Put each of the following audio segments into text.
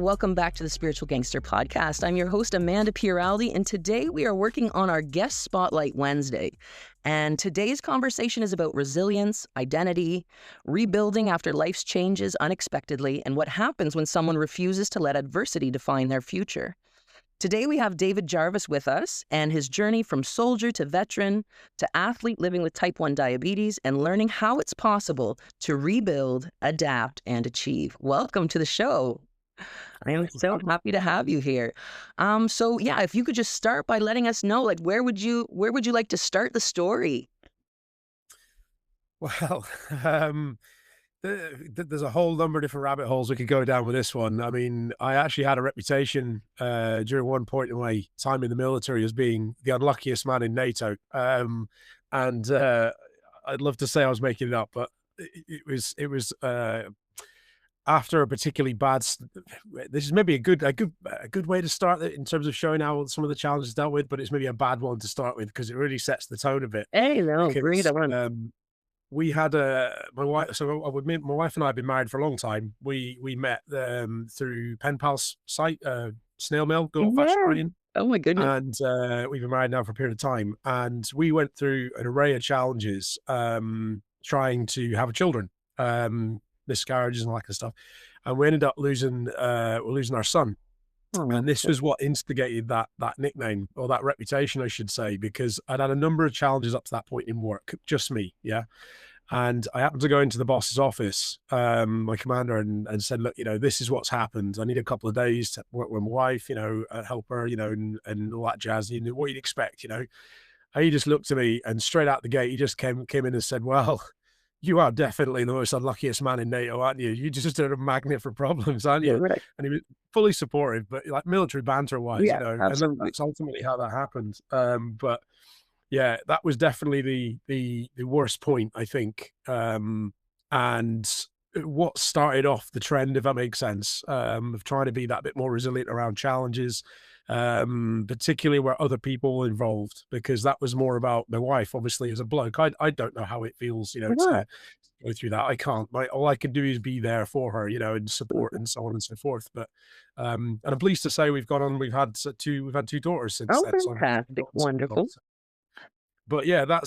Welcome back to the Spiritual Gangster Podcast. I'm your host, Amanda Pieraldi, and today we are working on our Guest Spotlight Wednesday. And today's conversation is about resilience, identity, rebuilding after life's changes unexpectedly, and what happens when someone refuses to let adversity define their future. Today we have David Jarvis with us and his journey from soldier to veteran to athlete living with type 1 diabetes and learning how it's possible to rebuild, adapt, and achieve. Welcome to the show. I am so happy to have you here. So yeah, if you could just start by letting us know, like, where would you like to start the story? Well, there's a whole number of different rabbit holes we could go down with this one. I mean, I actually had a reputation during one point in my time in the military as being the unluckiest man in NATO. I'd love to say I was making it up, but it was after a particularly bad. This is maybe a good way to start it in terms of showing how some of the challenges dealt with, but it's maybe a bad one to start with because it really sets the tone a bit. Hey, no, bring it on. We had my wife. So my wife and I have been married for a long time. We met through pen pal's site, snail mail, good old-fashioned writing. Oh my goodness! And we've been married now for a period of time. And we went through an array of challenges trying to have children. Miscarriages and all that kind of stuff, and we ended up losing our son. And this was what instigated that nickname, or that reputation, I should say, because I'd had a number of challenges up to that point in work, just me, yeah. And I happened to go into the boss's office, my commander, and said, look, this is what's happened. I need a couple of days to work with my wife, help her, and all that jazz. What you'd expect, And he just looked at me, and straight out the gate, he just came in and said, well, you are definitely the most unluckiest man in NATO, aren't you? You just are a magnet for problems, aren't you? Yeah, right. And he was fully supportive, but like military banter wise, absolutely. And that's ultimately how that happened. But yeah, that was definitely the worst point, I think. And what started off the trend, if that makes sense, of trying to be that bit more resilient around challenges, particularly where other people were involved, because that was more about my wife, obviously, as a bloke. I don't know how it feels, to go through that. I can't. All I can do is be there for her, and support and so on and so forth. But and I'm pleased to say we've had two daughters since Oh, then. fantastic. Wonderful. But yeah, that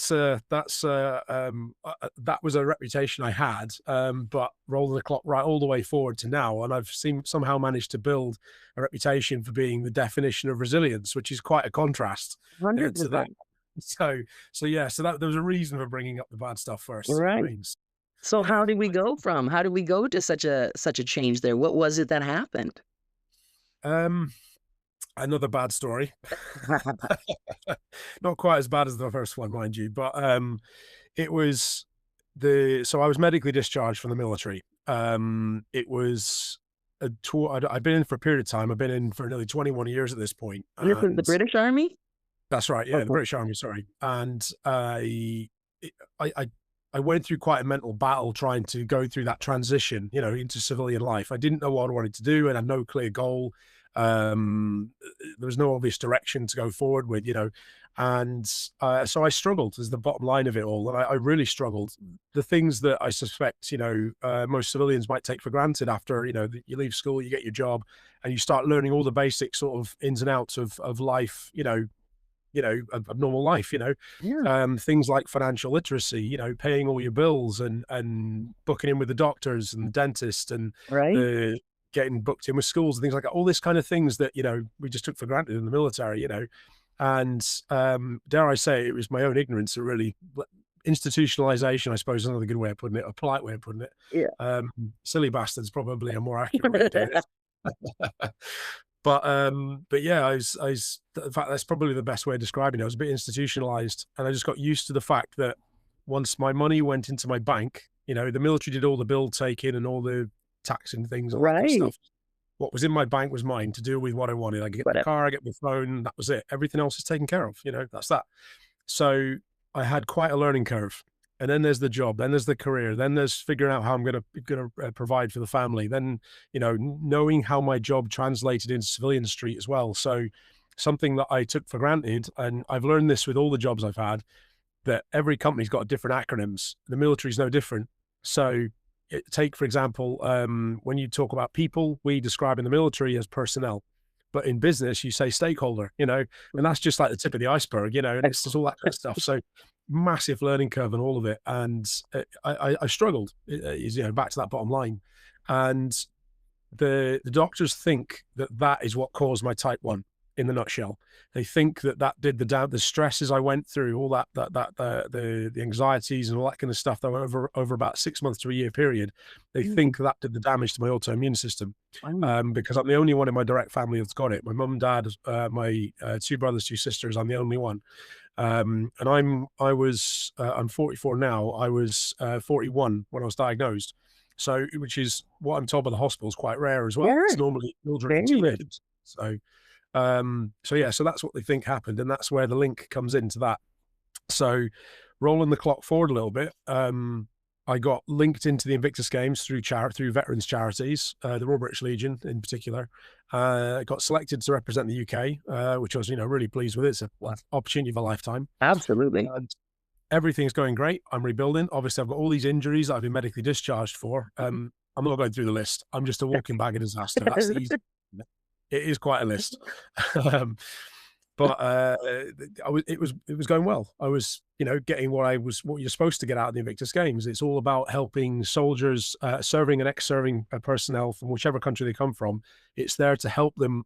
was a reputation I had, but rolling the clock right all the way forward to now, and I've somehow managed to build a reputation for being the definition of resilience, which is quite a contrast to that. So that there was a reason for bringing up the bad stuff first. Right. So how did we go to such a change there? What was it that happened? Another bad story. Not quite as bad as the first one, mind you, but it was so I was medically discharged from the military. It was a tour. I'd been in for a period of time. I've been in for nearly 21 years at this point. And this is the British Army? That's right. Yeah, Okay. The British Army, sorry. And I went through quite a mental battle trying to go through that transition, into civilian life. I didn't know what I wanted to do and had no clear goal. There was no obvious direction to go forward with, and so I struggled is the bottom line of it all. And I really struggled. The things that I suspect, most civilians might take for granted after, you leave school, you get your job and you start learning all the basic sort of ins and outs of life, of normal life, things like financial literacy, paying all your bills and booking in with the doctors and the dentist and Right. getting booked in with schools and things like that, all this kind of things that, we just took for granted in the military, and dare I say, it was my own ignorance that really institutionalization, I suppose, is another good way of putting it, a polite way of putting it. Yeah. Silly bastards, probably a more accurate way of doing it. But yeah, in fact, that's probably the best way of describing it. I was a bit institutionalized, and I just got used to the fact that once my money went into my bank, the military did all the bill taking and all the tax and things, all that kind of stuff. What was in my bank was mine to do with what I wanted. I get the car, I get the phone, that was it. Everything else is taken care of, that's that. So I had quite a learning curve. And then there's the job, then there's the career, then there's figuring out how I'm going to provide for the family, then, knowing how my job translated into civilian street as well. So something that I took for granted, and I've learned this with all the jobs I've had, that every company's got different acronyms. The military is no different. So take, for example, when you talk about people, we describe in the military as personnel, but in business, you say stakeholder, you know, and that's just like the tip of the iceberg, you know, and it's just all that kind of stuff. So massive learning curve and all of it. And I struggled, is, you know, back to that bottom line. And the doctors think that that is what caused my type 1 in the nutshell. They think that that did the stresses I went through, all the anxieties and all that kind of stuff that were over about 6 months to a year period. They think that did the damage to my autoimmune system, because I'm the only one in my direct family that's got it. My mum, dad, my 2 brothers, 2 sisters. I'm the only one. And I'm 44 now. I was 41 when I was diagnosed. So, which is what I'm told by the hospital is quite rare as well. It's normally children and teenagers. So yeah, so that's what they think happened, and that's where the link comes into that. So rolling the clock forward a little bit, I got linked into the Invictus Games through veterans charities, the Royal British Legion in particular. Got selected to represent the UK, which I was, you know, really pleased with. It's an opportunity of a lifetime. Absolutely. And everything's going great. I'm rebuilding. Obviously, I've got all these injuries that I've been medically discharged for. I'm not going through the list. I'm just a walking bag of disaster. That's easy. It is quite a list. But it was going well. I was, you know, getting what you're supposed to get out of the Invictus Games. It's all about helping soldiers, serving and ex-serving personnel from whichever country they come from. It's there to help them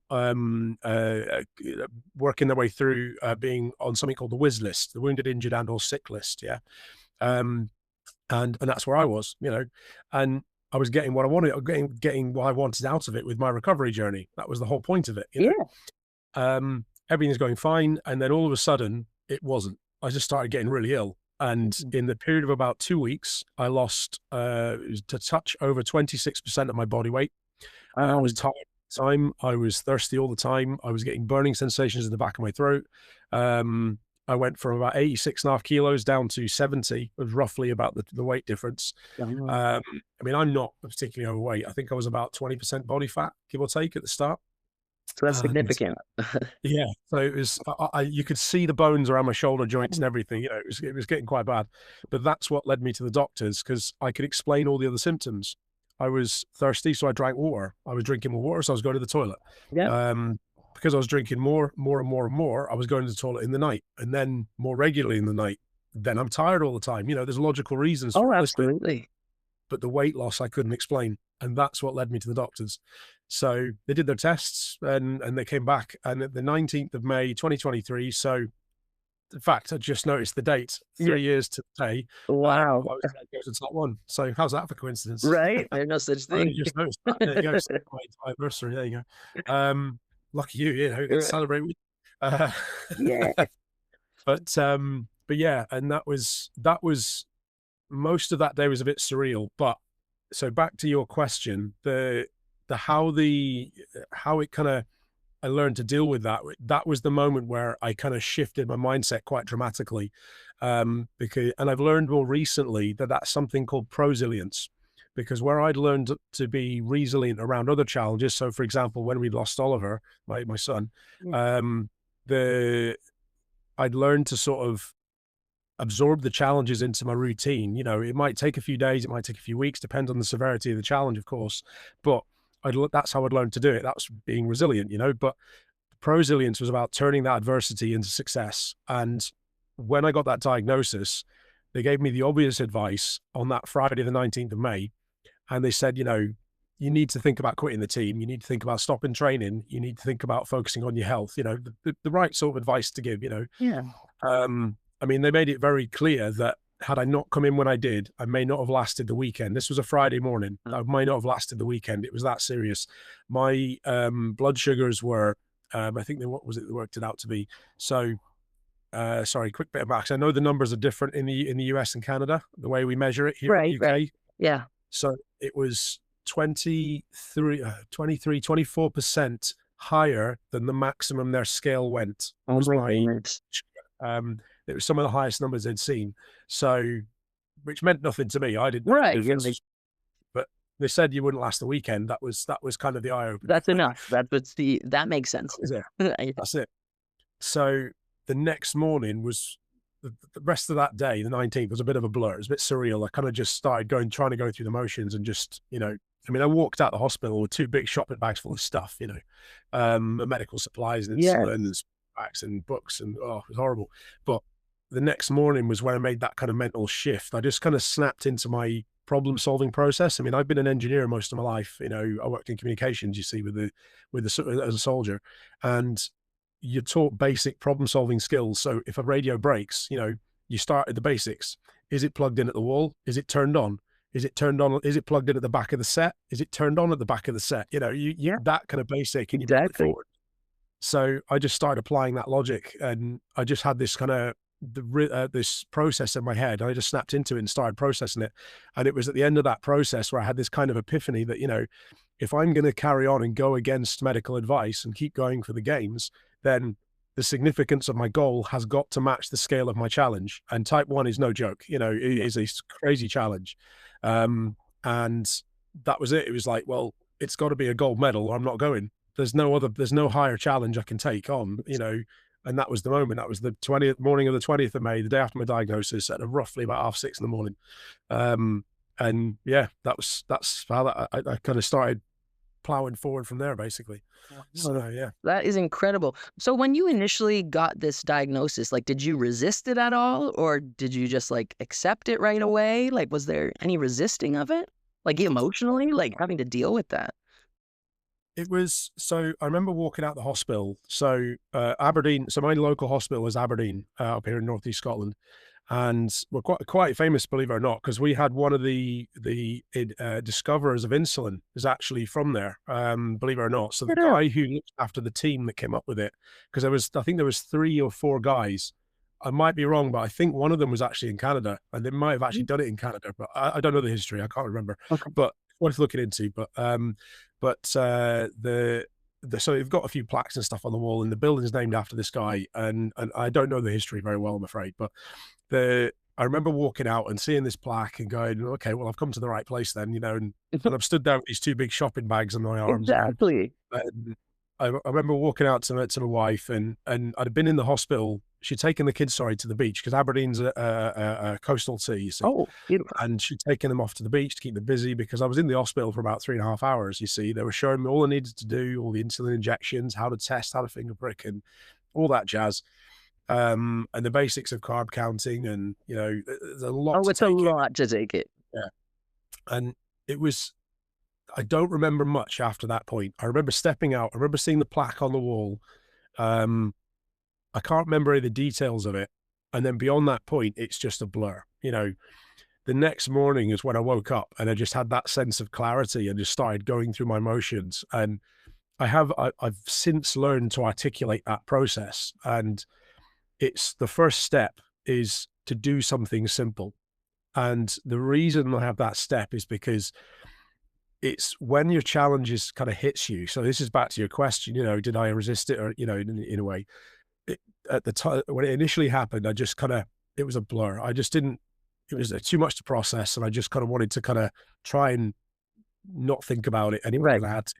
working their way through being on something called the WIS list, the wounded, injured, and/or sick list. Yeah, and that's where I was, you know, and I was getting what I wanted, getting what I wanted out of it with my recovery journey. That was the whole point of it. You know? Everything's going fine. And then all of a sudden it wasn't. I just started getting really ill. And in the period of about 2 weeks, I lost to touch over 26% of my body weight. I was tired all the time. I was thirsty all the time. I was getting burning sensations in the back of my throat. I went from about 86.5 kilos down to 70, was roughly about the weight difference. I mean, I'm not particularly overweight. I think I was about 20% body fat, give or take, at the start. So that's significant. Yeah. So it was, you could see the bones around my shoulder joints and everything, you know, it was getting quite bad. But that's what led me to the doctors, because I could explain all the other symptoms. I was thirsty, so I drank water. I was drinking more water, so I was going to the toilet. Because I was drinking more, I was going to the toilet in the night, and then more regularly in the night. Then I'm tired all the time. You know, there's logical reasons for absolutely. But the weight loss I couldn't explain. And that's what led me to the doctors. So they did their tests and they came back. And at the 19th of May, 2023. So in fact, I just noticed the date, 3 years to the day. Wow. I was diagnosed with type 1. So how's that for coincidence? Right. There's no such thing. I just noticed that. There you go. My anniversary. There you go. Lucky you, you know, celebrate with but yeah, and that was most of that day was a bit surreal. But so back to your question, how it kind of, I learned to deal with that. That was the moment where I kind of shifted my mindset quite dramatically, and I've learned more recently that that's something called prosilience. Because where I'd learned to be resilient around other challenges, so for example, when we lost Oliver, my son, I'd learned to sort of absorb the challenges into my routine. You know, it might take a few days, it might take a few weeks, depends on the severity of the challenge, of course. But that's how I'd learned to do it. That's being resilient, you know. But prosilience was about turning that adversity into success. And when I got that diagnosis, they gave me the obvious advice on that Friday, the 19th of May. And they said, you know, you need to think about quitting the team. You need to think about stopping training. You need to think about focusing on your health, you know, the right sort of advice to give, you know. Yeah. I mean, they made it very clear that had I not come in when I did, I may not have lasted the weekend. This was a Friday morning. I might not have lasted the weekend. It was that serious. My blood sugars were, I think they worked it out to be. So, sorry, quick bit of maths. I know the numbers are different in the US and Canada, the way we measure it here in the UK. Right. Yeah. So it was 24% higher than the maximum their scale went. Oh my it was some of the highest numbers they'd seen. So, which meant nothing to me. I didn't. Right. But they said you wouldn't last the weekend. That was kind of the eye opener. That's enough. That makes sense. That's it. So the next morning was the rest of that day, the 19th, was a bit of a blur. It was a bit surreal. I kind of just started trying to go through the motions and just, I mean, I walked out the hospital with 2 big shopping bags full of stuff, medical supplies and Yeah. insulin and packs and books, and it was horrible. But the next morning was when I made that kind of mental shift. I just kind of snapped into my problem solving process. I mean, I've been an engineer most of my life. I worked in communications, you see, as a soldier, and you're taught basic problem solving skills. So if a radio breaks, you start at the basics. Is it plugged in at the wall? Is it turned on? Is it turned on? Is it plugged in at the back of the set? Is it turned on at the back of the set? Yeah, That kind of basic, and you move it exactly. forward. So I just started applying that logic, and I just had this kind of this process in my head. I just snapped into it and started processing it. And it was at the end of that process where I had this kind of epiphany that, if I'm going to carry on and go against medical advice and keep going for the games, then the significance of my goal has got to match the scale of my challenge. And type 1 is no joke, it is a crazy challenge. And that was it. It was like, well, it's got to be a gold medal or I'm not going. There's no higher challenge I can take on, and that was the moment. That was the 20th morning of the 20th of May, the day after my diagnosis, at roughly about 6:30 in the morning. And yeah, that's how I kind of started plowing forward from there, basically. So yeah. That is incredible. So when you initially got this diagnosis, like, did you resist it at all, or did you just like accept it right away? Like, was there any resisting of it, like emotionally, like having to deal with that? It was, so I remember walking out the hospital. So Aberdeen, so my local hospital is Aberdeen, up here in Northeast Scotland. And we're quite famous, believe it or not, because we had one of the discoverers of insulin is actually from there, believe it or not. So the Yeah. guy who looked after the team that came up with it, because I think there was 3 or 4 guys. I might be wrong, but I think one of them was actually in Canada, and they might have actually done it in Canada, but I don't know the history. I can't remember, Okay. but worth looking into. So they've got a few plaques and stuff on the wall, and the building's named after this guy. And I don't know the history very well, I'm afraid, but I remember walking out and seeing this plaque and going, okay, well, I've come to the right place then, and I've stood down with these 2 big shopping bags on my arms. Exactly. And I remember walking out to my wife, and I'd been in the hospital. She'd taken the kids, to the beach, because Aberdeen's a coastal city, you see. Oh, beautiful. And she'd taken them off to the beach to keep them busy, because I was in the hospital for about 3.5 hours, you see. They were showing me all I needed to do, all the insulin injections, how to test, how to finger prick, and all that jazz. And the basics of carb counting, and, there's a lot Oh, to it's a take in. lot to take it. Yeah. And it was, I don't remember much after that point. I remember stepping out. I remember seeing the plaque on the wall. I can't remember any of the details of it. And then beyond that point, it's just a blur. The next morning is when I woke up, and I just had that sense of clarity and just started going through my motions. And I've since learned to articulate that process. And it's the first step is to do something simple. And the reason I have that step is because it's when your challenges kind of hits you. So this is back to your question, did I resist it, or, in a way, at the time when it initially happened, it was a blur. It was too much to process. And I just kind of wanted to kind of try and not think about it anyway, Right. because I had to.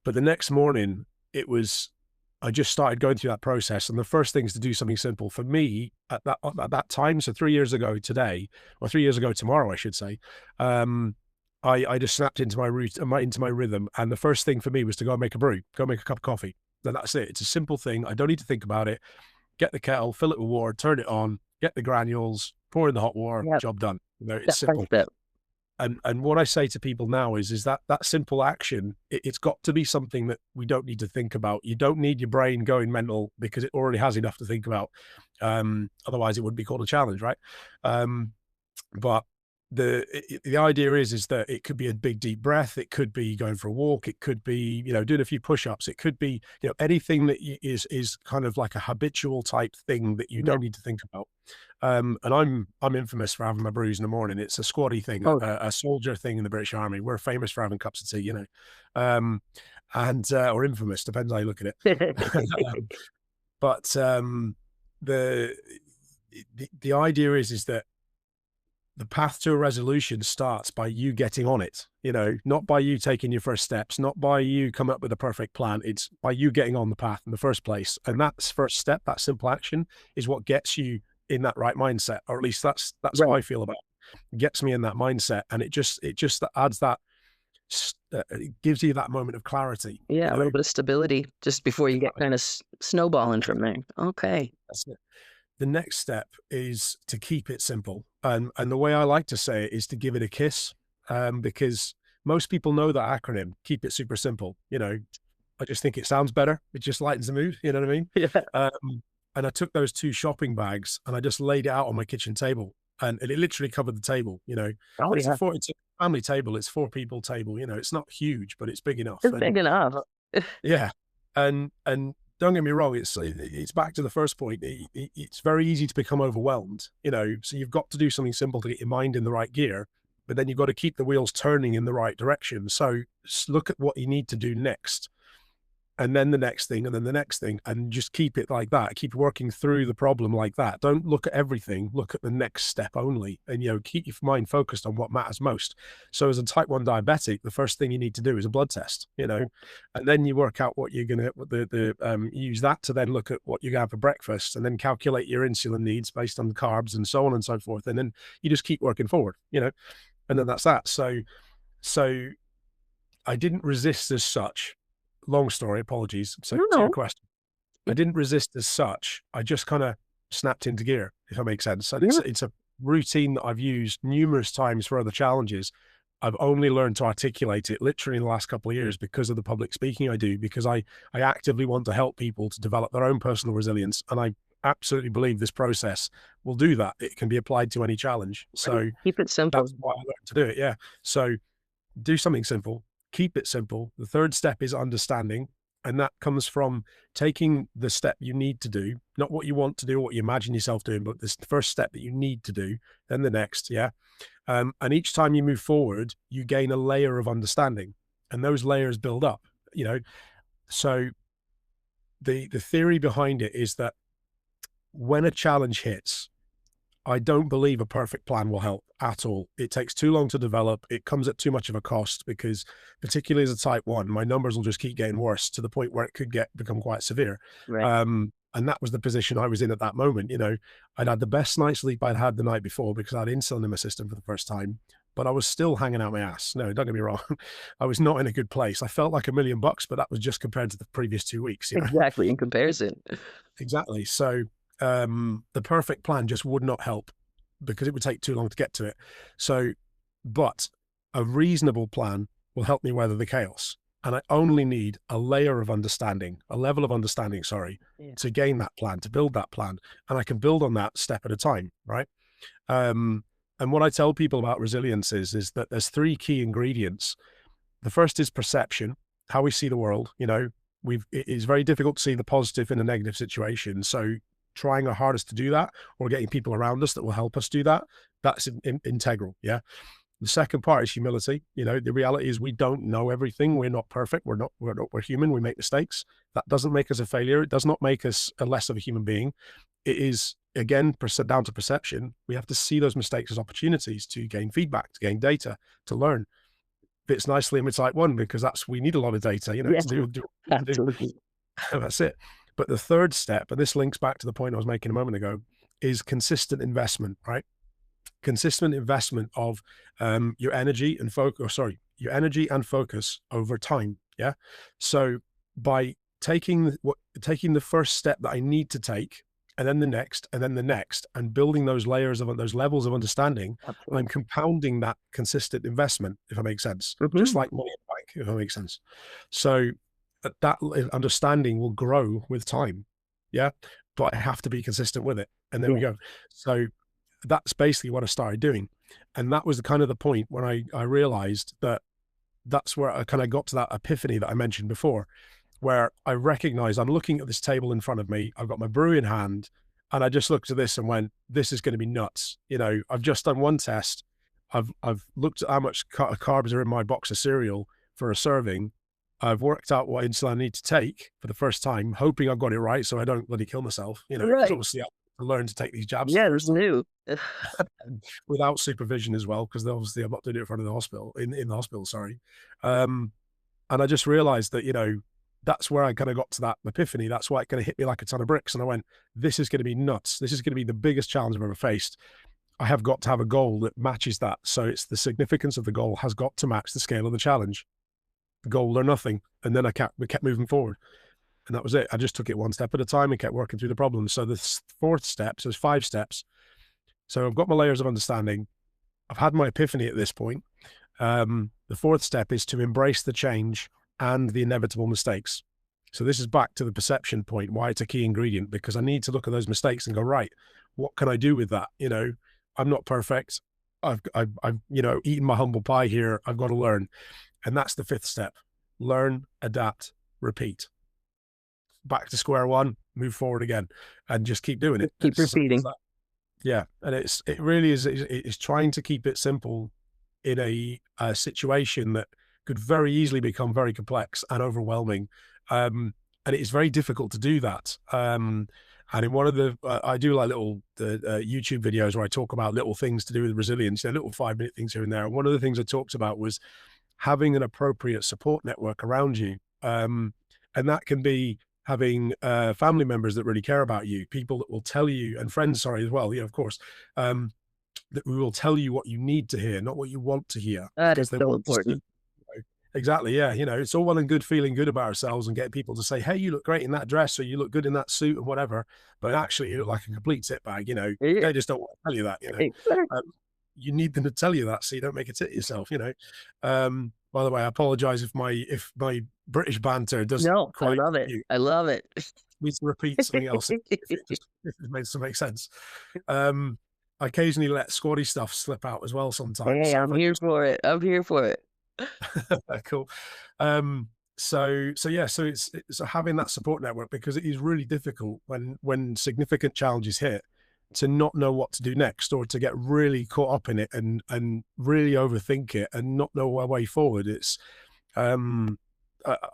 But the next morning, I just started going through that process. And the first thing is to do something simple. For me, at that time, so 3 years ago today, or 3 years ago tomorrow, I should say, I just snapped into my rhythm. And the first thing for me was to go and make a brew, go make a cup of coffee. Then that's it. It's a simple thing. I don't need to think about it. Get the kettle, fill it with water, turn it on, get the granules, pour in the hot water, Yeah. job done. It's Step by simple. step. And what I say to people now is that simple action, it's got to be something that we don't need to think about. You don't need your brain going mental, because it already has enough to think about. Otherwise, it wouldn't be called a challenge, right? But the idea is that it could be a big deep breath, it could be going for a walk, it could be doing a few push-ups, it could be anything that is kind of like a habitual type thing that you don't need to think about. And I'm infamous for having my brews in the morning. It's a squatty thing, Oh. a soldier thing in the British Army. We're famous for having cups of tea, or infamous, depends how you look at it. But the idea is that the path to a resolution starts by you getting on it, not by you taking your first steps, not by you coming up with a perfect plan. It's by you getting on the path in the first place. And that's first step, that simple action, is what gets you in that right mindset, or at least that's how Right. I feel about it. It gets me in that mindset, and it just adds that it gives you that moment of clarity, you Yeah, a know. little bit of stability just before you get Exactly. kind of snowballing from there. Okay. That's it. The next step is to keep it simple, and the way I like to say it is to give it a kiss, because most people know that acronym, keep it super simple. You know, I just think it sounds better. It just lightens the mood. You know what I mean? Yeah. And I took those 2 shopping bags and I just laid it out on my kitchen table, and it literally covered the table, you know, Oh, and yeah. it's a family table, it's 4 people table, you know, it's not huge, but it's big enough, It's and big enough. yeah, and don't get me wrong, it's back to the first point, it's very easy to become overwhelmed, you know, so you've got to do something simple to get your mind in the right gear, but then you've got to keep the wheels turning in the right direction, so look at what you need to do next, and then the next thing, and then the next thing, and just keep it like that. Keep working through the problem like that. Don't look at everything. Look at the next step only, and you know, keep your mind focused on what matters most. So, as a type 1 diabetic, the first thing you need to do is a blood test. You know, and then you work out what you're gonna use that to then look at what you're gonna have for breakfast, and then calculate your insulin needs based on the carbs and so on and so forth. And then you just keep working forward. You know, and then that's that. So I didn't resist as such. Long story, apologies. So No, to your no. question, I It, didn't resist as such. I just kind of snapped into gear, if that makes sense. And yeah. it's a routine that I've used numerous times for other challenges. I've only learned to articulate it literally in the last couple of years because of the public speaking I do, because I actively want to help people to develop their own personal resilience. And I absolutely believe this process will do that. It can be applied to any challenge. Right. So Keep it simple. that's why I learned to do it. Yeah. So do something simple, keep it simple. The third step is understanding. And that comes from taking the step you need to do, not what you want to do or what you imagine yourself doing, but this first step that you need to do, then the next. Yeah. And each time you move forward, you gain a layer of understanding and those layers build up, you know. So the theory behind it is that when a challenge hits, I don't believe a perfect plan will help at all. It takes too long to develop. It comes at too much of a cost because, particularly as a type 1, my numbers will just keep getting worse to the point where it could become quite severe. Right. And that was the position I was in at that moment. You know, I'd had the best night's sleep I'd had the night before because I had insulin in my system for the first time, but I was still hanging out my ass. No, don't get me wrong. I was not in a good place. I felt like $1,000,000, but that was just compared to the previous 2 weeks, you know? Exactly. In comparison. Exactly. So the perfect plan just would not help because it would take too long to get to it. So, but a reasonable plan will help me weather the chaos. And I only need a layer of understanding, a level of understanding, sorry, Yeah. to gain that plan, to build that plan. And I can build on that step at a time, right? And what I tell people about resilience is that there's 3 key ingredients. The first is perception, how we see the world. You know, it is very difficult to see the positive in a negative situation. So trying our hardest to do that or getting people around us that will help us do that, that's integral. Yeah. The second part is humility. You know, the reality is we don't know everything. We're not perfect. We're human. We make mistakes. That doesn't make us a failure. It does not make us a less of a human being. It is, again, down to perception. We have to see those mistakes as opportunities to gain feedback, to gain data, to learn. Fits nicely in with type 1 because we need a lot of data, you know, Yeah. to do what we need to do. Absolutely. That's it. But the third step, and this links back to the point I was making a moment ago, is consistent investment, right? Consistent investment of your energy and your energy and focus over time. Yeah. So by taking the first step that I need to take, and then the next, and then the next, and building those layers of those levels of understanding, I'm Absolutely. compounding that consistent investment, if that makes sense. Just Hmm. like money in the bank, if that makes sense. So that understanding will grow with time. Yeah. But I have to be consistent with it. And there we Yeah. go. So that's basically what I started doing. And that was kind of the point when I realized that that's where I kind of got to that epiphany that I mentioned before, where I recognized I'm looking at this table in front of me. I've got my brew in hand and I just looked at this and went, this is going to be nuts. You know, I've just done one test. I've looked at how much carbs are in my box of cereal for a serving. I've worked out what insulin I need to take for the first time, hoping I've got it right so I don't bloody kill myself, you know, because Right. obviously I learned to take these jabs the Yeah. first It's time new. and without supervision as well, because obviously I'm not doing it in front of the hospital, in the hospital, sorry. And I just realized that, you know, that's where I kind of got to that epiphany. That's why it kind of hit me like a ton of bricks. And I went, this is going to be nuts. This is going to be the biggest challenge I've ever faced. I have got to have a goal that matches that. So it's the significance of the goal has got to match the scale of the challenge. Goal or nothing. And then we kept moving forward. And that was it. I just took it one step at a time and kept working through the problems. So the fourth step, so there's 5 steps. So I've got my layers of understanding. I've had my epiphany at this point. The fourth step is to embrace the change and the inevitable mistakes. So this is back to the perception point, why it's a key ingredient, because I need to look at those mistakes and go, right, what can I do with that? You know, I'm not perfect. I've you know, eaten my humble pie here. I've got to learn. And that's the 5th step. Learn, adapt, repeat. Back to square one, move forward again, and just keep doing it. Keep repeating. Yeah. And it really is, it's trying to keep it simple in a situation that could very easily become very complex and overwhelming. And it's very difficult to do that. And in one of the, I do like little YouTube videos where I talk about little things to do with resilience, little 5-minute things here and there. And one of the things I talked about was having an appropriate support network around you. And that can be having family members that really care about you, people that will tell you, and friends, sorry, as well, of course, that we will tell you what you need to hear, not what you want to hear. That is so important. Exactly. Yeah. It's all well and good feeling good about ourselves and getting people to say, hey, you look great in that dress, or you look good in that suit and whatever. But actually you look like a complete tit bag, They just don't want to tell you that, Exactly. You need them to tell you that so you don't make a tit yourself, By the way, I apologize if my British banter doesn't quite. I love it. I love it. Me to repeat something else if it makes some make sense. I occasionally let squatty stuff slip out as well sometimes. Hey, I'm here for it. I'm here for it. Cool. So it's having that support network, because it is really difficult when significant challenges hit to not know what to do next, or to get really caught up in it and really overthink it and not know a way forward. It's I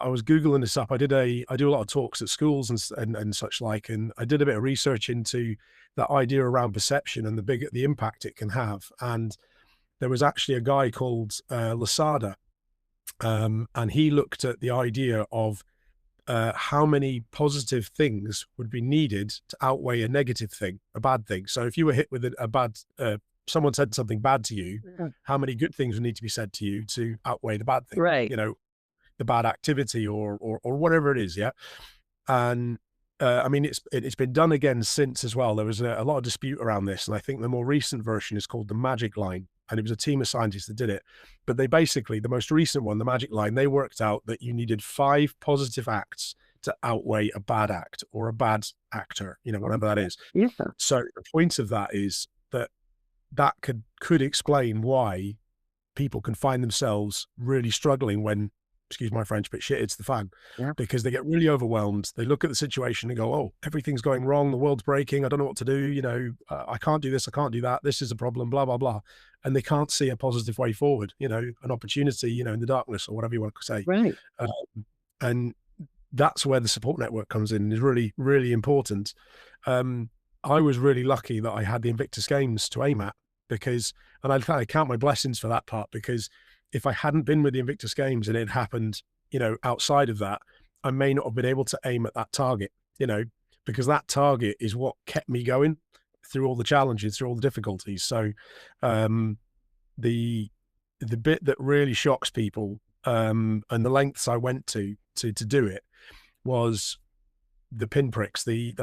was Googling this up. I do a lot of talks at schools and such like, and I did a bit of research into that idea around perception and the impact it can have. And there was actually a guy called Lasada, and he looked at the idea of how many positive things would be needed to outweigh a negative thing, a bad thing. So if you were hit with a bad, someone said something bad to you, how many good things would need to be said to you to outweigh the bad thing? Right. The bad activity or whatever it is. Yeah. And I mean, it's been done again since as well. There was a lot of dispute around this. And I think the more recent version is called the magic line. And it was a team of scientists that did it. But they basically, the most recent one, the magic line, they worked out that you needed 5 positive acts to outweigh a bad act or a bad actor, whatever that is. Yeah. So the point of that is that could explain why people can find themselves really struggling when, excuse my French, but shit hits the fan. Yeah. Because they get really overwhelmed. They look at the situation and go, oh, everything's going wrong. The world's breaking. I don't know what to do. I can't do this. I can't do that. This is a problem, blah, blah, blah. And they can't see a positive way forward, an opportunity, in the darkness, or whatever you want to say. Right. And that's where the support network comes in, is really, really important. I was really lucky that I had the Invictus Games to aim at, because, and I count my blessings for that part, because if I hadn't been with the Invictus Games and it happened, outside of that, I may not have been able to aim at that target, because that target is what kept me going through all the challenges, through all the difficulties. So the bit that really shocks people, and the lengths I went to do it, was the pinpricks, the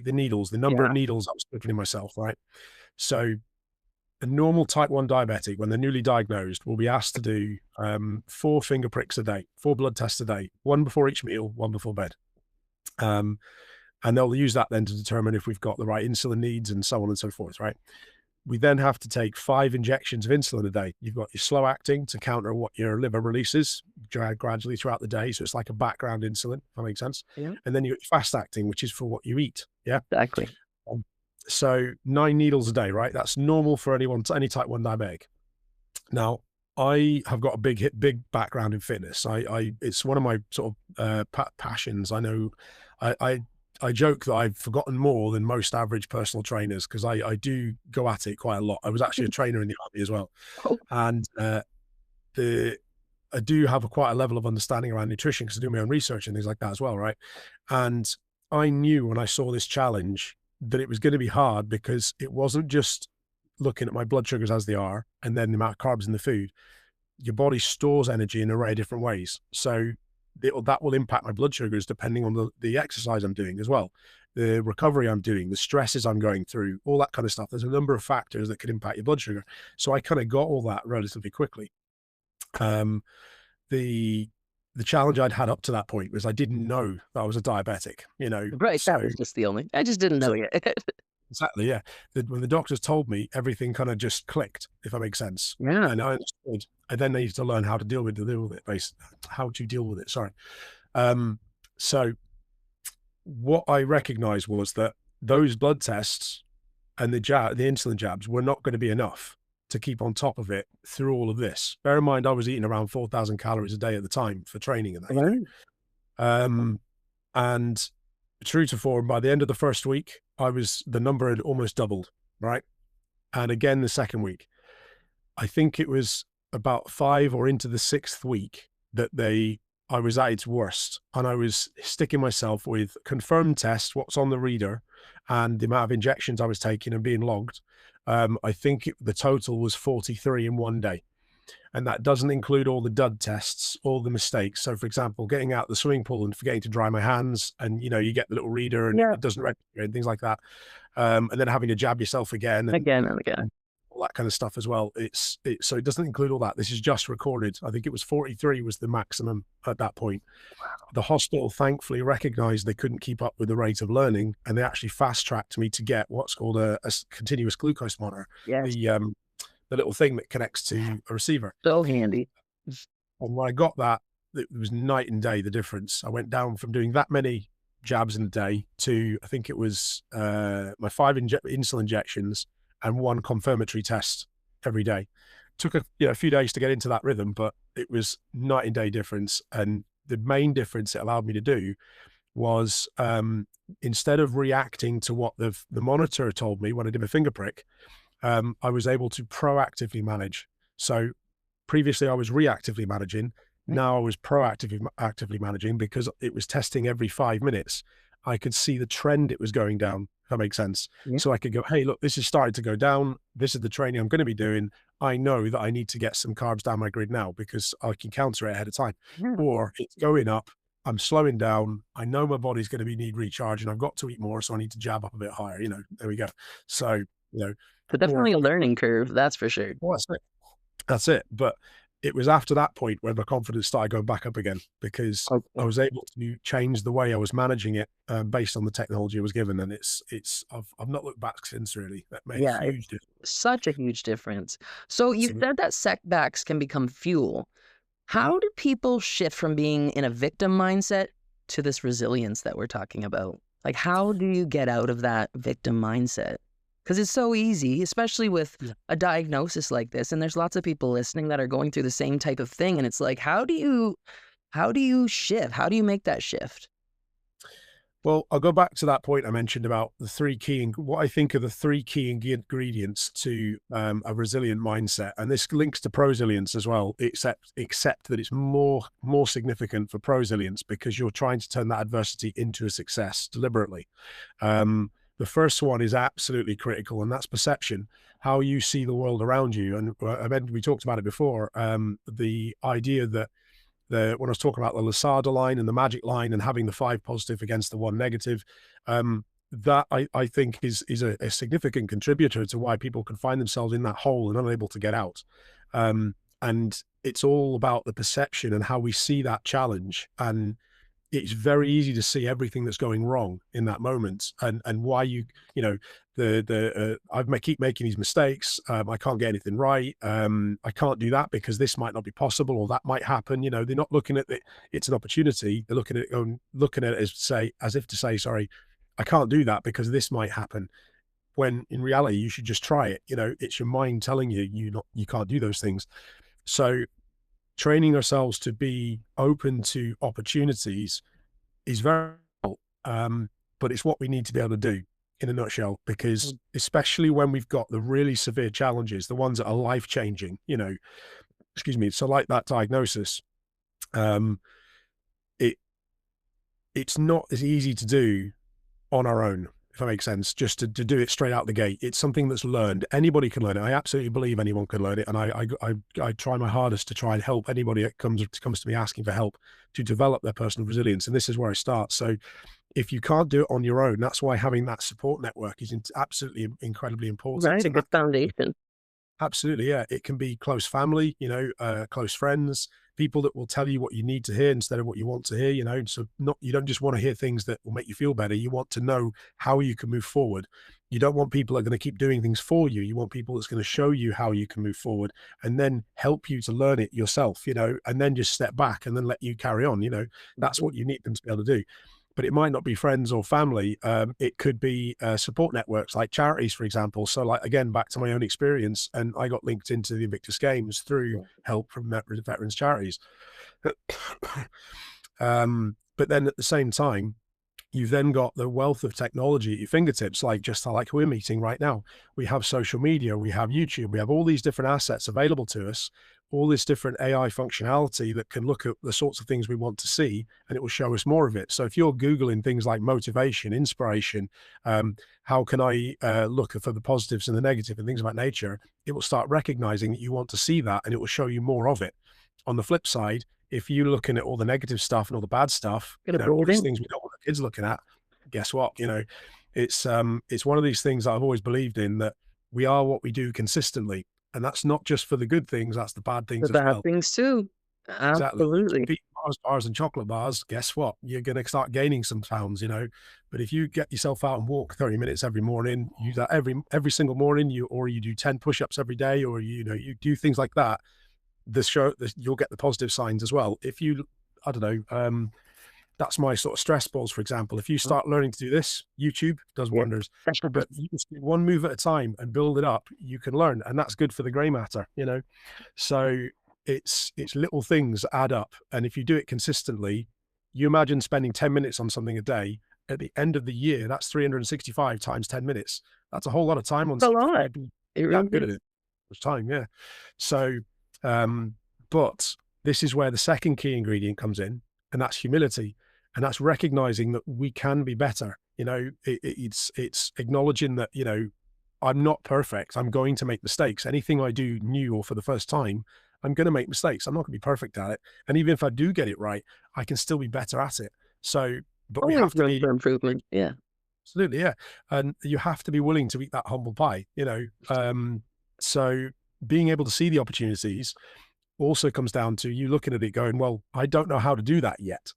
needles, the number of needles I was putting in myself, right? So a normal type 1 diabetic, when they're newly diagnosed, will be asked to do 4 finger pricks a day, 4 blood tests a day, 1 before each meal, 1 before bed. And they'll use that then to determine if we've got the right insulin needs and so on and so forth, right? We then have to take 5 injections of insulin a day. You've got your slow acting to counter what your liver releases gradually throughout the day. So it's like a background insulin, if that makes sense. Yeah. And then you got your fast acting, which is for what you eat. Yeah. Exactly. So 9 needles a day, right? That's normal for any type 1 diabetic. Now, I have got a big background in fitness. It's one of my sort of passions. I know I joke that I've forgotten more than most average personal trainers, because I do go at it quite a lot. I was actually a trainer in the army as well. Oh. And I do have quite a level of understanding around nutrition because I do my own research and things like that as well, right? And I knew when I saw this challenge that it was going to be hard because it wasn't just looking at my blood sugars as they are and then the amount of carbs in the food. Your body stores energy in a array of different ways. So that will impact my blood sugars depending on the exercise I'm doing as well, the recovery I'm doing, the stresses I'm going through, all that kind of stuff. There's a number of factors that could impact your blood sugar. So I kind of got all that relatively quickly. Um, the the challenge I'd had up to that point was I didn't know that I was a diabetic, Right, so that was just the only I just didn't know yet. exactly, yeah. When the doctors told me, everything kind of just clicked, if that makes sense. Yeah, And I understood. And then I needed to learn how to deal with it, how to deal with it. Sorry. Um, so what I recognized was that those blood tests and the insulin jabs were not going to be enough to keep on top of it through all of this. Bear in mind, I was eating around 4,000 calories a day at the time for training and that, right. Um, and true to form, by the end of the first week, the number had almost doubled, right? And again, the second week, I think it was about 5 or into the 6th week that I was at its worst. And I was sticking myself with confirmed tests, what's on the reader, and the amount of injections I was taking and being logged. I think the total was 43 in one day. And that doesn't include all the dud tests, all the mistakes. So, for example, getting out the swimming pool and forgetting to dry my hands, and you get the little reader and Yeah, it doesn't register and things like that. And then having to jab yourself again and again and again. all that kind of stuff as well. So it doesn't include all that. This is just recorded. I think it was 43 was the maximum at that point. The hospital thankfully recognized they couldn't keep up with the rate of learning, and they actually fast tracked me to get what's called a continuous glucose monitor, Yes, the the little thing that connects to a receiver. so handy. And when I got that, it was night and day, the difference. I went down from doing that many jabs in a day to, I think it was my 5 insulin injections and 1 confirmatory test every day. Took a few days to get into that rhythm, but it was night and day difference. And the main difference it allowed me to do was instead of reacting to what the monitor told me when I did my finger prick, I was able to proactively manage. So previously I was reactively managing. Right. Now I was actively managing because it was testing every 5 minutes. I could see the trend it was going down, if that makes sense. Yeah, So I could go, hey, look, this is starting to go down. This is the training I'm going to be doing. I know that I need to get some carbs down my grid now because I can counter it ahead of time. yeah. Or it's going up. I'm slowing down. I know my body's going to need recharge and I've got to eat more. So I need to jab up a bit higher. There we go. So, So or, definitely a learning curve, that's for sure. well, that's it. But it was after that point where my confidence started going back up again because I Okay. was able to change the way I was managing it based on the technology I was given. And I've not looked back since really. That made a Yeah, huge it's difference. such a huge difference. So you So, said that setbacks can become fuel. How do people shift from being in a victim mindset to this resilience that we're talking about? Like, how do you get out of that victim mindset? Because it's so easy, especially with yeah. a diagnosis like this. And there's lots of people listening that are going through the same type of thing. And it's like, how do you shift? How do you make that shift? Well, I'll go back to that point I mentioned about what I think are the 3 key ingredients to a resilient mindset. And this links to prosilience as well, except that it's more significant for prosilience because you're trying to turn that adversity into a success deliberately. The first one is absolutely critical, and that's perception, how you see the world around you. And we talked about it before, the idea that when I was talking about the Lasada line and the magic line and having the 5 positive against the 1 negative, that I think is a significant contributor to why people can find themselves in that hole and unable to get out. And it's all about the perception and how we see that challenge. And it's very easy to see everything that's going wrong in that moment and why I keep making these mistakes. I can't get anything right. I can't do that because this might not be possible or that might happen. They're not looking at it's an opportunity. They're looking at it as if to say, sorry, I can't do that because this might happen. When in reality, you should just try it. It's your mind telling you you can't do those things. So training ourselves to be open to opportunities is very difficult, but it's what we need to be able to do in a nutshell, because Mm. especially when we've got the really severe challenges, the ones that are life changing, excuse me, so like that diagnosis, um, it it's not as easy to do on our own, if that makes sense, just to do it straight out the gate. It's something that's learned. Anybody can learn it. I absolutely believe anyone can learn it. And I try my hardest to try and help anybody that comes to me asking for help to develop their personal resilience. And this is where I start. So if you can't do it on your own, that's why having that support network is absolutely incredibly important. Right, a And good foundation. absolutely, yeah. It can be close family, close friends, people that will tell you what you need to hear instead of what you want to hear, So not you don't just want to hear things that will make you feel better. You want to know how you can move forward. You don't want people that are going to keep doing things for you. You want people that's going to show you how you can move forward and then help you to learn it yourself, and then just step back and then let you carry on. That's Mhm. what you need them to be able to do. But it might not be friends or family. It could be support networks like charities, for example. So, like again, back to my own experience, and I got linked into the Invictus Games through Yeah. help from veterans charities. But then at the same time, you've then got the wealth of technology at your fingertips, like we're meeting right now. We have social media, we have YouTube, we have all these different assets available to us, all this different AI functionality that can look at the sorts of things we want to see, and it will show us more of it. So if you're Googling things like motivation, inspiration, how can I look for the positives and the negative and things about nature, it will start recognizing that you want to see that, and it will show you more of it. On the flip side, if you're looking at all the negative stuff and all the bad stuff, Get it all rolled these in. things we don't want the kids looking at, guess what? It's one of these things that I've always believed in, that we are what we do consistently. And that's not just for the good things, that's the bad The things as bad well. things too. Exactly. You Absolutely. keep eating bars and chocolate bars, guess what? You're gonna start gaining some pounds. But if you get yourself out and walk 30 minutes every morning, you do that every single morning, you do 10 push-ups every day, or you do things like that, you'll get the positive signs as well. If you, I don't know, that's my sort of stress balls, for example. If you Mhm. start learning to do this, YouTube does Yeah. wonders. But you just do one move at a time and build it up, you can learn. And that's good for the gray matter. So it's little things that add up. And if you do it consistently, you imagine spending 10 minutes on something a day. At the end of the year, that's 365 times 10 minutes. That's a whole lot of time on A something. lot. You'd be It damn really good is. at it. Much time, yeah. So, but this is where the second key ingredient comes in, and that's humility. And that's recognizing that we can be better. It's acknowledging that, I'm not perfect. I'm going to make mistakes. Anything I do new or for the first time, I'm going to make mistakes. I'm not going to be perfect at it. And even if I do get it right, I can still be better at it. So, but we Always have to room be for improvement. Yeah. absolutely, yeah. And you have to be willing to eat that humble pie. So being able to see the opportunities also comes down to you looking at it going, well, I don't know how to do that yet.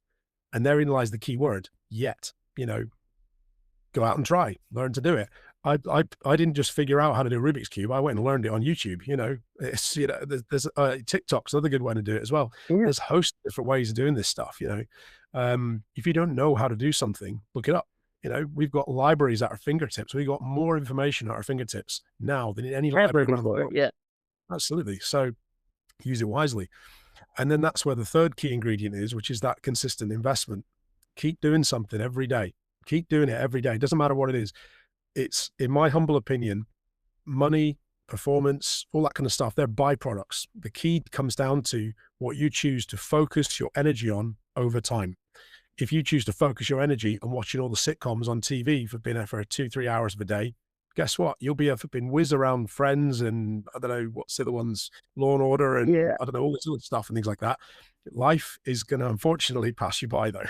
And therein lies the key word, yet. Go out and try, learn to do it. I didn't just figure out how to do Rubik's Cube. I went and learned it on YouTube. It's, there's TikTok's another good way to do it as well. Yeah. There's a host of different ways of doing this stuff. If you don't know how to do something, look it up. We've got libraries at our fingertips. We've got more information at our fingertips now than in any Ever library around the before. world. Yeah. Absolutely. So use it wisely. And then that's where the third key ingredient is, which is that consistent investment. Keep doing something every day. Keep doing it every day. It doesn't matter what it is. It's, in my humble opinion, money, performance, all that kind of stuff, they're byproducts. The key comes down to what you choose to focus your energy on over time. If you choose to focus your energy on watching all the sitcoms on TV for being there for 2-3 hours of a day, guess what? You'll be a flipping whiz around Friends and I don't know what's the other ones, Law and Order, and Yeah. I don't know all this other stuff and things like that. Life is going to unfortunately pass you by, though.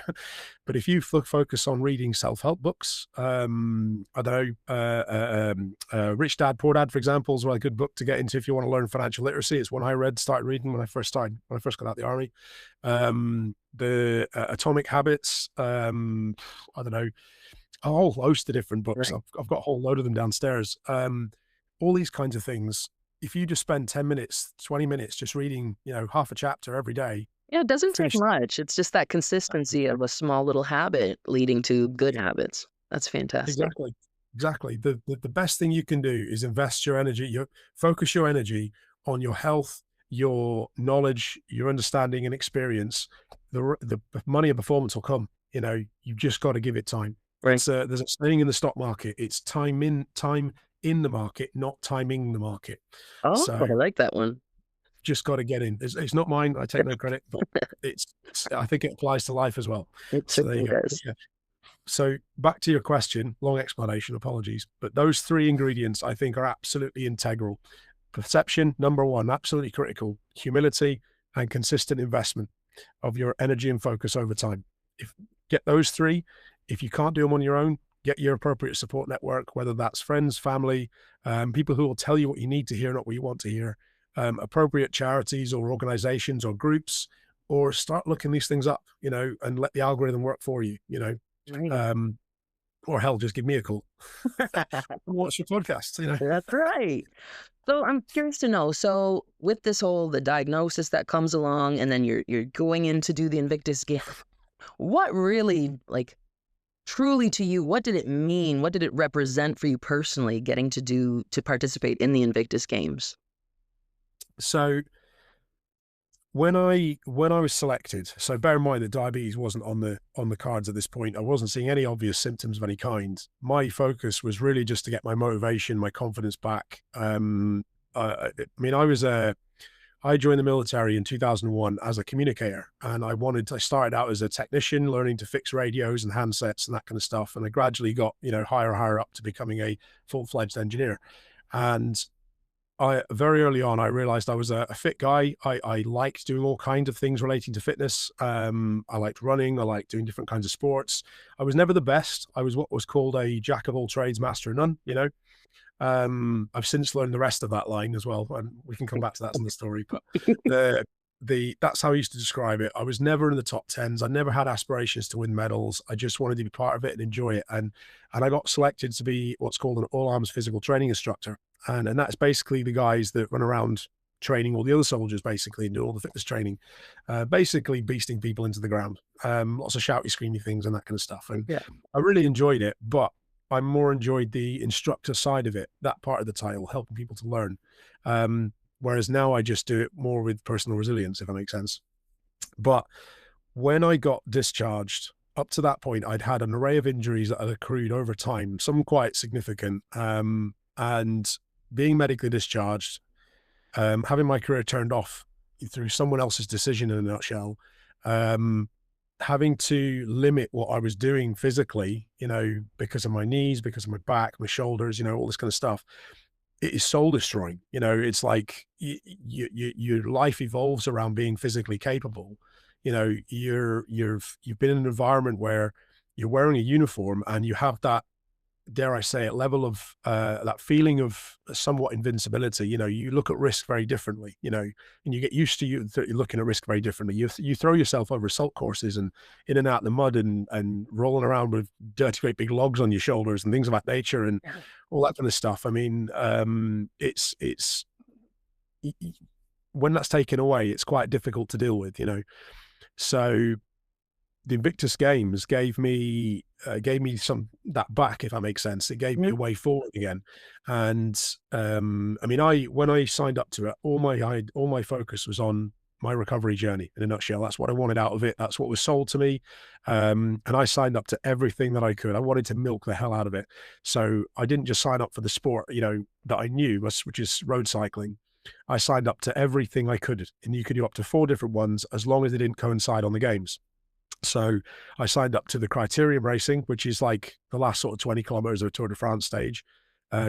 But if you focus on reading self-help books, I don't know, Rich Dad Poor Dad, for example, is a good book to get into if you want to learn financial literacy. It's one I started reading when I first got out of the army. The Atomic Habits, I don't know, a whole host of different books. Right. I've got a whole load of them downstairs. All these kinds of things. If you just spend 10 minutes, 20 minutes just reading, half a chapter every day, Yeah, it doesn't take finish much. It's just that consistency of a small little habit leading to good habits. That's fantastic. exactly. Exactly. The best thing you can do is invest your energy, focus your energy on your health, your knowledge, your understanding and experience. The money and performance will come. You've just got to give it time. Right. There's a saying in the stock market. It's time in the market, not timing the market. Oh, So I like that one. just got to get in. It's not mine. I take no credit, but I think it applies to life as well. It So there you certainly go. does. Yeah. So back to your question, long explanation, apologies. But those three ingredients I think are absolutely integral. Perception, number one, absolutely critical. Humility and consistent investment of your energy and focus over time. If get those three, if you can't do them on your own, get your appropriate support network, whether that's friends, family, people who will tell you what you need to hear, not what you want to hear, appropriate charities or organizations or groups, or start looking these things up, and let the algorithm work for you, Right. or hell, just give me a call. Watch your podcast, That's right. So I'm curious to know, so with this whole the diagnosis that comes along and then you're going in to do the Invictus game, what really truly to you, what did it mean? What did it represent for you personally getting to participate in the Invictus Games? So when I was selected, so bear in mind that diabetes wasn't on the cards at this point. I wasn't seeing any obvious symptoms of any kind. My focus was really just to get my motivation, my confidence back. I mean, I joined the military in 2001 as a communicator, and I started out as a technician, learning to fix radios and handsets and that kind of stuff. And I gradually got, higher and higher up to becoming a full-fledged engineer. And very early on, I realized I was a fit guy. I liked doing all kinds of things relating to fitness. I liked running. I liked doing different kinds of sports. I was never the best. I was what was called a jack of all trades, master of none, I've since learned the rest of that line as well, and we can come back to that in the story. But that's how I used to describe it. I was never in the top tens. I never had aspirations to win medals. I just wanted to be part of it and enjoy it. And I got selected to be what's called an all arms physical training instructor. And that's basically the guys that run around training all the other soldiers, basically, and do all the fitness training, basically beasting people into the ground, lots of shouty, screamy things and that kind of stuff. And Yeah. I really enjoyed it, but I more enjoyed the instructor side of it, that part of the title, helping people to learn. Whereas now I just do it more with personal resilience, if that makes sense. But when I got discharged, up to that point, I'd had an array of injuries that had accrued over time, some quite significant. And being medically discharged, having my career turned off through someone else's decision in a nutshell, having to limit what I was doing physically, because of my knees, because of my back, my shoulders, all this kind of stuff, it is soul destroying. It's like your life evolves around being physically capable. You've been in an environment where you're wearing a uniform and you have that, dare I say it, level of that feeling of somewhat invincibility. You look at risk very differently, and you get used to you looking at risk very differently. You throw yourself over assault courses and in and out in the mud and rolling around with dirty, great big logs on your shoulders and things of that nature and all that kind of stuff. I mean, it's when that's taken away, it's quite difficult to deal with, So the Invictus Games gave me some that back, if that makes sense. It gave me a way forward again. And I mean, when I signed up to it, all my focus was on my recovery journey in a nutshell. That's what I wanted out of it. That's what was sold to me. And I signed up to everything that I could. I wanted to milk the hell out of it. So I didn't just sign up for the sport, that I knew, which is road cycling. I signed up to everything I could, and you could do up to 4 different ones as long as they didn't coincide on the games. So I signed up to the criterium racing, which is like the last sort of 20 kilometers of a Tour de France stage,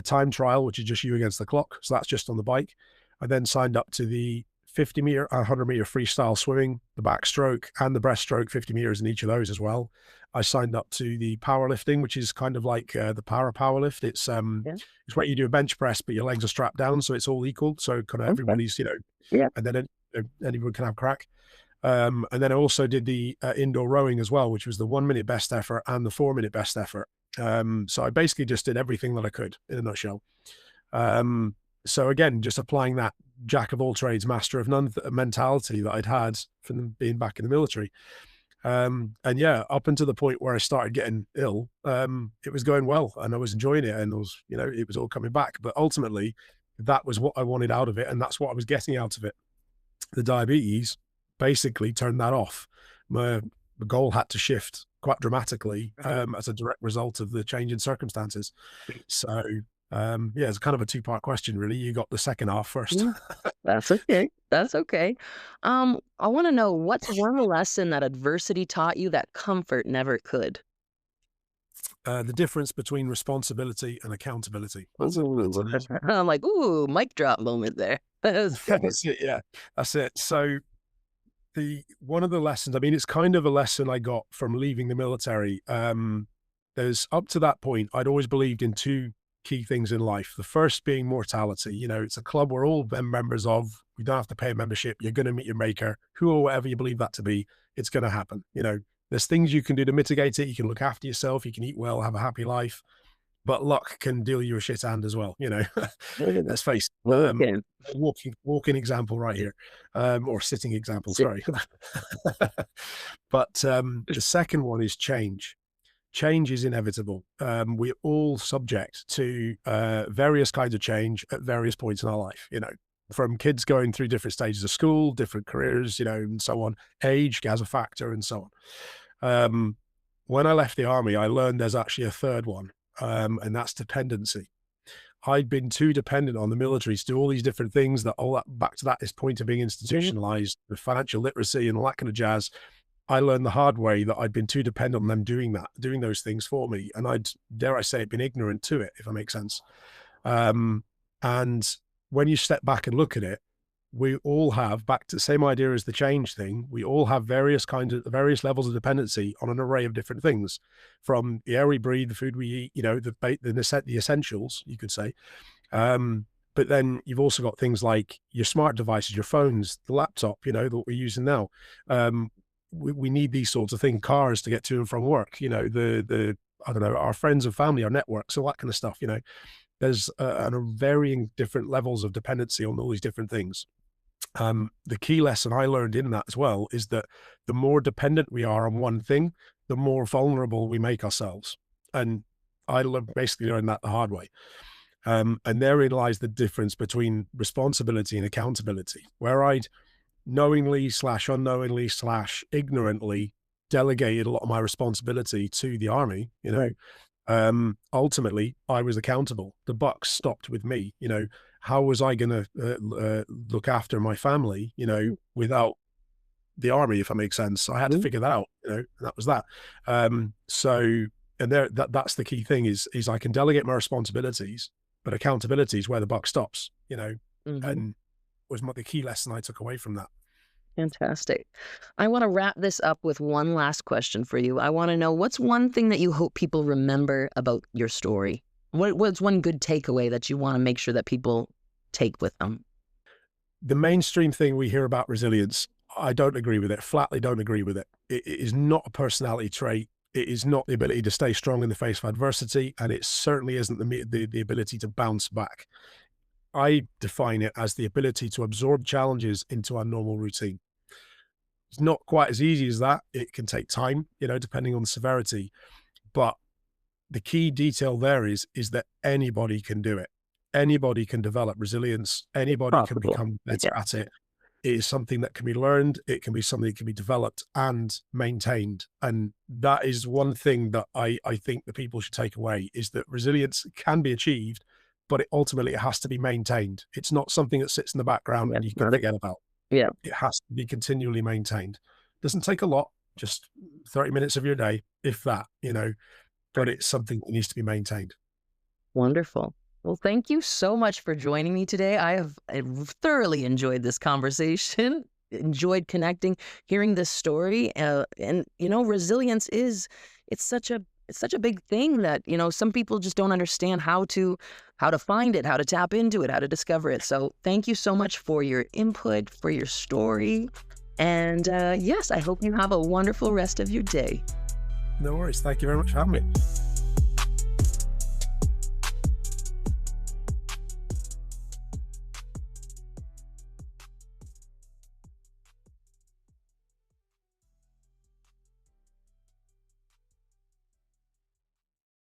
time trial, which is just you against the clock. So that's just on the bike. I then signed up to the 50 meter, 100 meter freestyle swimming, the backstroke and the breaststroke, 50 meters in each of those as well. I signed up to the powerlifting, which is kind of like the power lift. It's where you do a bench press, but your legs are strapped down. So it's all equal. So kind of everybody's, and then anyone can have crack. And then I also did the indoor rowing as well, which was the 1 minute best effort and the 4 minute best effort. So I basically just did everything that I could in a nutshell. So again, just applying that jack of all trades, master of none mentality that I'd had from being back in the military. And yeah, up until the point where I started getting ill, it was going well and I was enjoying it and it was all coming back. But ultimately, that was what I wanted out of it. And that's what I was getting out of it. The diabetes basically turned that off. My goal had to shift quite dramatically as a direct result of the change in circumstances. So Yeah, it's kind of a two-part question, really. You got the second half first. Yeah, that's okay. That's okay. I want to know, what's one lesson that adversity taught you that comfort never could? The difference between responsibility and accountability. That's Ooh. an easy. I'm like, ooh, mic drop moment there. That was good. That's it. Yeah, that's it. So the one of the lessons, I mean, it's kind of a lesson I got from leaving the military. There's up to that point, I'd always believed in two key things in life. The first being mortality. You know, it's a club we're all members of. We don't have to pay a membership. You're going to meet your maker, who or whatever you believe that to be. It's going to happen. You know, there's things you can do to mitigate it. You can look after yourself. You can eat well, have a happy life. But luck can deal you a shit hand as well. You know, let's face it. Okay. Walking example right here, or sitting example. Sit. Sorry. But the second one is change. Change is inevitable. We're all subject to various kinds of change at various points in our life, you know, from kids going through different stages of school, different careers, you know, and so on. Age has a factor and so on. When I left the army, I learned there's actually a third one, and that's dependency. I'd been too dependent on the military to do all these different things, that all that back to that is point of being institutionalized, the financial literacy and all that kind of jazz. I learned the hard way that I'd been too dependent on them doing those things for me. And I'd, dare I say it, been ignorant to it, if that makes sense. And when you step back and look at it, we all have, back to the same idea as the change thing, we all have various levels of dependency on an array of different things, from the air we breathe, the food we eat, you know, the essentials, you could say. But then you've also got things like your smart devices, your phones, the laptop, you know, that we're using now. We need these sorts of things, cars to get to and from work, you know, I don't know, our friends and family, our networks, all that kind of stuff, you know. There's varying different levels of dependency on all these different things. The key lesson I learned in that as well is that the more dependent we are on one thing, the more vulnerable we make ourselves. And basically learned that the hard way. And therein lies the difference between responsibility and accountability, where I'd knowingly / unknowingly / ignorantly delegated a lot of my responsibility to the army, you know. Ultimately I was accountable. The buck stopped with me. You know, how was I going to look after my family, you know, without the army, if that makes sense? I had to figure that out, you know, and that was that. And that's the key thing is I can delegate my responsibilities, but accountability is where the buck stops, you know. And was the key lesson I took away from that. Fantastic. I want to wrap this up with one last question for you. I want to know, what's one thing that you hope people remember about your story? What's one good takeaway that you want to make sure that people take with them? The mainstream thing we hear about resilience, I don't agree with it. Flatly don't agree with it. It is not a personality trait. It is not the ability to stay strong in the face of adversity, and it certainly isn't the ability to bounce back. I define it as the ability to absorb challenges into our normal routine. It's not quite as easy as that. It can take time, you know, depending on the severity. But the key detail there is that anybody can do it. Anybody can develop resilience. Anybody can become better at it. It is something that can be learned. It can be something that can be developed and maintained. And that is one thing that I think that people should take away, is that resilience can be achieved, but it ultimately has to be maintained. It's not something that sits in the background and you can forget about. Yeah. It has to be continually maintained. Doesn't take a lot, just 30 minutes of your day, if that, you know, but it's something that needs to be maintained. Wonderful. Well, thank you so much for joining me today. I thoroughly enjoyed this conversation, enjoyed connecting, hearing this story. And, you know, resilience it's such a big thing that, you know, some people just don't understand how to find it, how to tap into it, how to discover it. So thank you so much for your input, for your story. And yes, I hope you have a wonderful rest of your day. No worries. Thank you very much for having me.